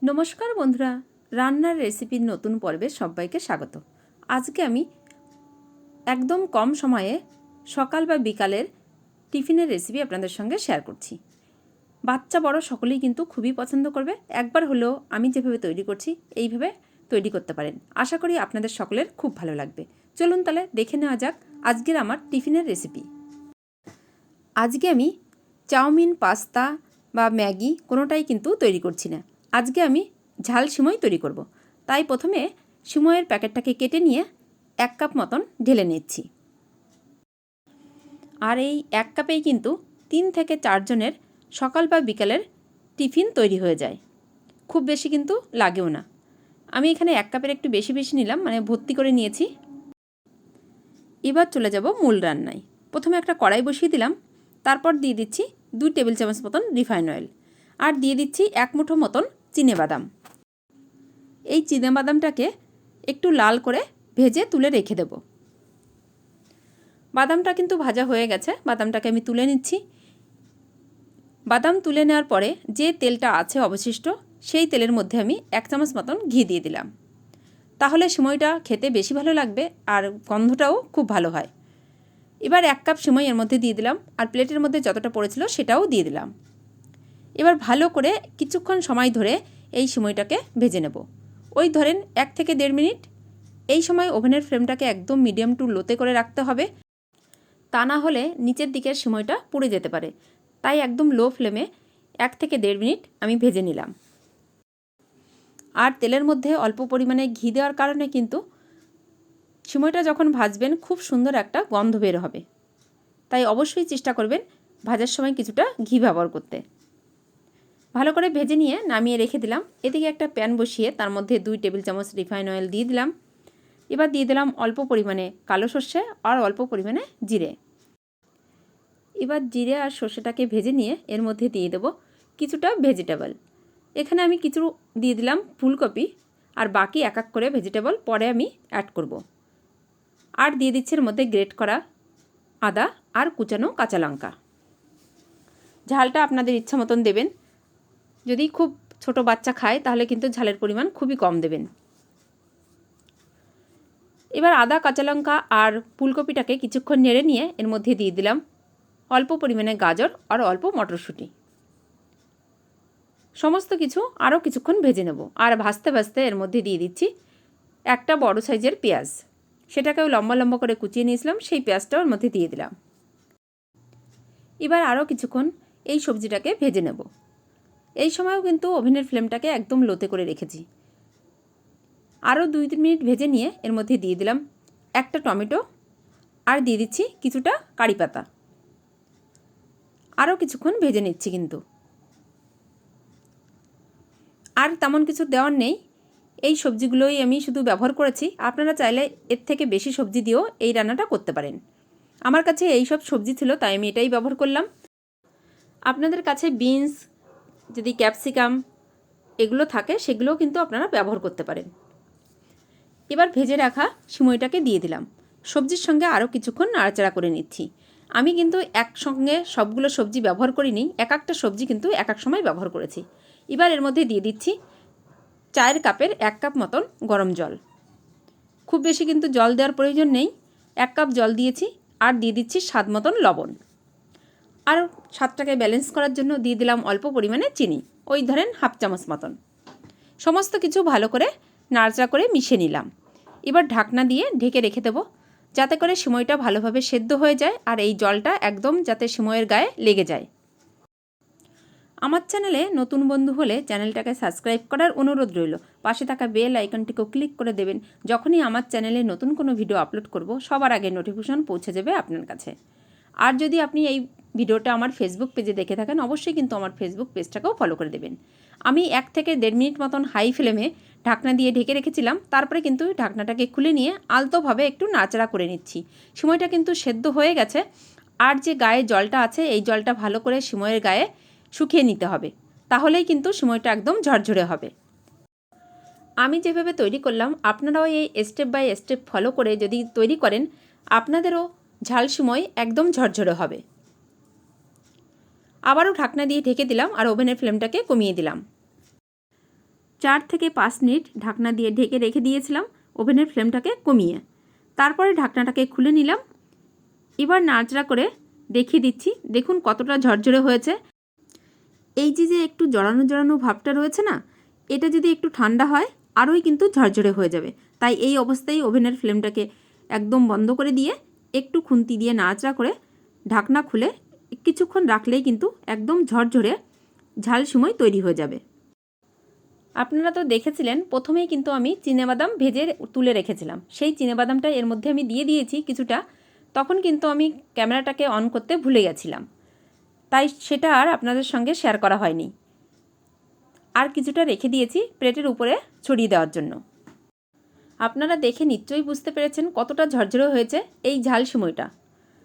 নমস্কার বন্ধুরা, রান্নার রেসিপির নতুন পর্বে সবাইকে স্বাগত। আজকে আমি একদম কম সময়ে সকাল বা বিকালের টিফিনের রেসিপি আপনাদের সঙ্গে শেয়ার করছি। বাচ্চা বড় সকলেই কিন্তু খুবই পছন্দ করবে। একবার হলেও আমি যেভাবে তৈরি করছি এইভাবে তৈরি করতে পারেন। আশা করি আপনাদের সকলের খুব ভালো লাগবে। চলুন তাহলে দেখে নেওয়া যাক আজকের আমার টিফিনের রেসিপি। আজকে আমি চাউমিন, পাস্তা বা ম্যাগি কোনোটাই কিন্তু তৈরি করছি না। আজকে আমি ঝাল সিমই তৈরি করব। তাই প্রথমে সিমইয়ের প্যাকেটটাকে কেটে নিয়ে 1 কাপ মতন ঢেলে নিচ্ছি। আর এই 1 কাপেই কিন্তু 3 থেকে 4 জনের সকাল বা বিকালের টিফিন তৈরি হয়ে যায়। খুব বেশি কিন্তু লাগেও না। আমি এখানে 1 কাপের একটু বেশি নিলাম, মানে ভর্তি করে নিয়েছি। এবার চলে যাব মূল রান্নায়। প্রথমে একটা কড়াই বসিয়ে দিলাম, তারপর দিয়ে দিচ্ছি 2 টেবিল চামচ মতন রিফাইন অয়েল, আর দিয়ে দিচ্ছি 1 মুঠো মতন চিনেবাদাম। এই চিনেবাদামটাকে একটু লাল করে ভেজে তুলে রেখে দেব। বাদামটা কিন্তু ভাজা হয়ে গেছে, বাদামটাকে আমি তুলে নিচ্ছি। বাদাম তুলে নেওয়ার পরে যে তেলটা আছে অবশিষ্ট, সেই তেলের মধ্যে আমি 1 চামচ মতন ঘি দিয়ে দিলাম। তাহলে সিমইটা খেতে বেশি ভালো লাগবে আর গন্ধটাও খুব ভালো হয়। এবার 1 কাপ সিমই এর মধ্যে দিয়ে দিলাম, আর প্লেটের মধ্যে যতটা পড়েছিল সেটাও দিয়ে দিলাম। এবার ভালো করে কিছুক্ষণ সময় ধরে এই সিমইটাকে ভেজে নেব। ওই ধরেন 1 থেকে 1.5 মিনিট। এই সময় ওভেনের ফ্লেমটাকে একদম মিডিয়াম টু লোতে করে রাখতে হবে, তা না হলে নিচের দিকের সিমইটা পুড়ে যেতে পারে। তাই একদম লো ফ্লেমে 1 থেকে 1.5 মিনিট আমি ভেজে নিলাম। আর তেলের মধ্যে অল্প পরিমাণে ঘি দেওয়ার কারণে কিন্তু সিমইটা যখন ভাজবেন খুব সুন্দর একটা গন্ধ বের হবে। তাই অবশ্যই চেষ্টা করবেন ভাজার সময় কিছুটা ঘি ব্যবহার করতে। ভালো করে ভেজে নিয়ে নামিয়ে রেখে দিলাম। এদিকে একটা প্যান বসিয়ে তার মধ্যে 2 টেবিল চামচ রিফাইন অয়েল দিয়ে দিলাম। এবার দিয়ে দিলাম অল্প পরিমাণে কালো সর্ষে আর অল্প পরিমাণে জিরে। এবার জিরে আর সর্ষেটাকে ভেজে নিয়ে এর মধ্যে দিয়ে দেব কিছুটা ভেজিটেবল। এখানে আমি কিছু দিয়ে দিলাম ফুলকপি, আর বাকি এক এক করে ভেজিটেবল পরে আমি অ্যাড করব। আর দিয়ে দিচ্ছি এর মধ্যে গ্রেট করা আদা আর কুচানো কাঁচা লঙ্কা। ঝালটা আপনাদের ইচ্ছা মতন দেবেন। যদি খুব ছোট বাচ্চা খায় তাহলে কিন্তু ঝালের পরিমাণ খুবই কম দেবেন। এবার আদা, কাঁচা লঙ্কা আর ফুলকপিটাকে কিছুক্ষণ নেড়ে নিয়ে এর মধ্যে দিয়ে দিলাম অল্প পরিমাণে গাজর আর অল্প মটরশুঁটি। সমস্ত কিছু আরও কিছুক্ষণ ভেজে নেব। আর ভাজতে ভাজতে এর মধ্যে দিয়ে দিচ্ছি একটা বড় সাইজের পেঁয়াজ। সেটাকেও লম্বা লম্বা করে কুচিয়ে নিয়েছিলাম, সেই পেঁয়াজটাও এর মধ্যে দিয়ে দিলাম। এবার আরও কিছুক্ষণ এই সবজিটাকে ভেজে নেব। এই সময়ও কিন্তু ওভেনের ফ্লেমটাকে একদম লোতে করে রেখেছি। আরও 2-3 মিনিট ভেজে নিয়ে এর মধ্যে দিয়ে দিলাম একটা টমেটো, আর দিয়ে দিচ্ছি কিছুটা কারি পাতা। আরও কিছুক্ষণ ভেজে নিচ্ছি কিন্তু। আর তেমন কিছু দেওয়ার নেই, এই সবজিগুলোই আমি শুধু ব্যবহার করেছি। আপনারা চাইলে এর থেকে বেশি সবজি দিয়েও এই রান্নাটা করতে পারেন। আমার কাছে এই সব সবজি ছিল তাই আমি এটাই ব্যবহার করলাম। আপনাদের কাছে বিনস, যদি ক্যাপসিকাম এগুলো থাকে সেগুলোও কিন্তু আপনারা ব্যবহার করতে পারেন। এবার ভেজে রাখা সিমইটাকে দিয়ে দিলাম। সবজির সঙ্গে আরও কিছুক্ষণ নাড়াচাড়া করে নিচ্ছি। আমি কিন্তু একসঙ্গে সবগুলো সবজি ব্যবহার করিনি, এক একটা সবজি কিন্তু এক এক সময় ব্যবহার করেছি। এবার এর মধ্যে দিয়ে দিচ্ছি চায়ের কাপের 1 কাপ মতন গরম জল। খুব বেশি কিন্তু জল দেওয়ার প্রয়োজন নেই, 1 কাপ জল দিয়েছি। আর দিয়ে দিচ্ছি স্বাদ মতন লবণ। আর স্বাদটাকে ব্যালেন্স করার জন্য দিয়ে দিলাম অল্প পরিমাণে চিনি, ওই ধরেন 1/2 চামচ মতন। সমস্ত কিছু ভালো করে নাড়াচাড়া করে মিশিয়ে নিলাম। এবার ঢাকনা দিয়ে ঢেকে রেখে দেবো, যাতে করে সিমইটা ভালোভাবে সেদ্ধ হয়ে যায় আর এই জলটা একদম যাতে সিমইয়ের গায়ে লেগে যায়। আমার চ্যানেলে নতুন বন্ধু হলে চ্যানেলটাকে সাবস্ক্রাইব করার অনুরোধ রইল। পাশে থাকা বেল আইকনটিকেও ক্লিক করে দেবেন। যখনই আমার চ্যানেলে নতুন কোনো ভিডিও আপলোড করব সবার আগে নোটিফিকেশন পৌঁছে যাবে আপনার কাছে। আর যদি আপনি এই ভিডিওটা আমার ফেসবুক পেজে দেখে থাকেন অবশ্যই কিন্তু আমার ফেসবুক পেজটাকেও ফলো করে দেবেন। আমি 1 থেকে 1.5 মিনিট মতন হাই ফ্লেমে ঢাকনা দিয়ে ঢেকে রেখেছিলাম, তারপরে কিন্তু ঢাকনাটাকে খুলে নিয়ে আলতোভাবে একটু নাড়াচাড়া করে নিচ্ছি। সিমইটা কিন্তু সেদ্ধ হয়ে গেছে, আর যে গায়ে জলটা আছে এই জলটা ভালো করে সিমইয়ের গায়ে শুকিয়ে নিতে হবে, তাহলেই কিন্তু সিমইটা একদম ঝরঝরে হবে। আমি যেভাবে তৈরি করলাম আপনারাও এই স্টেপ বাই স্টেপ ফলো করে যদি তৈরি করেন আপনাদেরও ঝাল সিমই একদম ঝরঝরে হবে। আবারও ঢাকনা দিয়ে ঢেকে দিলাম আর ওভেনের ফ্লেমটাকে কমিয়ে দিলাম। 4 থেকে 5 মিনিট ঢাকনা দিয়ে ঢেকে রেখে দিয়েছিলাম ওভেনের ফ্লেমটাকে কমিয়ে। তারপরে ঢাকনাটাকে খুলে নিলাম। এবার নাড়াচাড়া করে দেখিয়ে দিচ্ছি, দেখুন কতটা ঝরঝরে হয়েছে। এই যে একটু জড়ানো জড়ানো ভাবটা রয়েছে না, এটা যদি একটু ঠান্ডা হয় আরোই কিন্তু ঝরঝরে হয়ে যাবে। তাই এই অবস্থায় ওভেনের ফ্লেমটাকে একদম বন্ধ করে দিয়ে একটু খুন্তি দিয়ে নাড়াচাড়া করে ঢাকনা খুলে কিছুক্ষণ রাখলেই কিন্তু একদম ঝরঝরে ঝাল সিমই তৈরি হয়ে যাবে। আপনারা তো দেখেছিলেন প্রথমেই কিন্তু আমি চিনেবাদাম ভেজে তুলে রেখেছিলাম, সেই চিনেবাদামটা এর মধ্যে আমি দিয়ে দিয়েছি কিছুটা। তখন কিন্তু আমি ক্যামেরাটাকে অন করতে ভুলে গেছিলাম, তাই সেটা আর আপনাদের সঙ্গে শেয়ার করা হয়নি। আর কিছুটা রেখে দিয়েছি প্লেটের উপরে ছড়িয়ে দেওয়ার জন্য। আপনারা দেখে নিশ্চয়ই বুঝতে পেরেছেন কতটা ঝরঝরে হয়েছে এই ঝাল সিমইটা।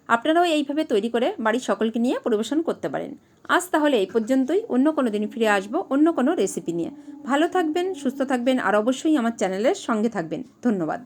আপনারাও এইভাবে তৈরি করে বাড়ির সকলকে নিয়ে পরিবেশন করতে পারেন। আজ তাহলে এই পর্যন্তই, অন্য কোনো দিন ফিরে আসবো অন্য কোনো রেসিপি নিয়ে। ভালো থাকবেন, সুস্থ থাকবেন আর অবশ্যই আমার চ্যানেলের সঙ্গে থাকবেন। ধন্যবাদ।